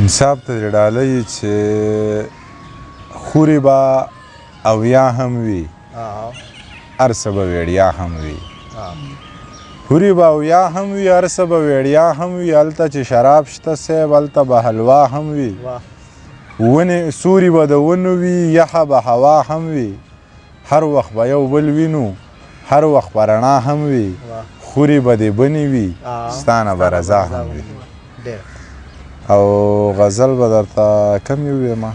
انصاف ته دې ډالۍ چې خورې به اویا هم وي هر څه به ویړیا هم وي خورې به اویا هم وي هر څه به ویړیا هم وي هلته چې شراب شته صیب هلته به حلوا هم وي ونې سوري به د ونو وي یخه به هوا هم وي هر وخت به یو بل وینو هر وخت به رڼا هم وي خورې به دې بنې وي ستا نه به رضا هم وي او غزل به درته کم یو ویمه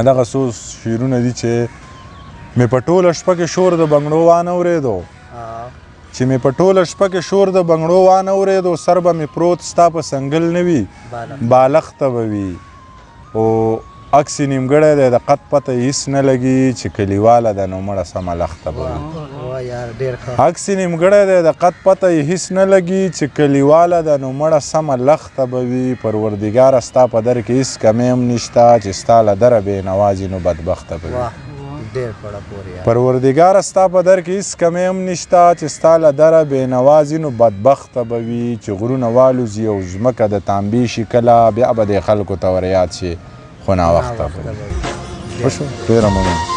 دغه څو شعرونه دي چې مې په ټوله شپه کې شور د بنګړو وانه اورېدو چې مې په ټوله شپه کې شور د بنګړو وانه اورېدو سر به مې پروت ستا په سنګل نه وي بالښته به وي او عکس نیمګړی دی د قد پته هېڅ نه لګي چې کلیواله ده نو مړه سمه لخته به وي عکس نیمګړی دی د قد پته یې هېڅ نه لګي چې کلیواله ده نو مړه سمه لخته به وي پروردګاره ستا په در کې هېڅ کمی هم نشته چې ستا له دره بې نوازي نو بدبخته به وي پروردګاره ستا په در کې هېڅ کمی هم نشته چې ستا له دره بې نوازي نو بدبخته به وي چې غرونه والوځي او ځمکه د تانبې شي کله بیا به دې خلکو ته ور یاد شي خو ناوخته به وي ښه شو ډېره مننه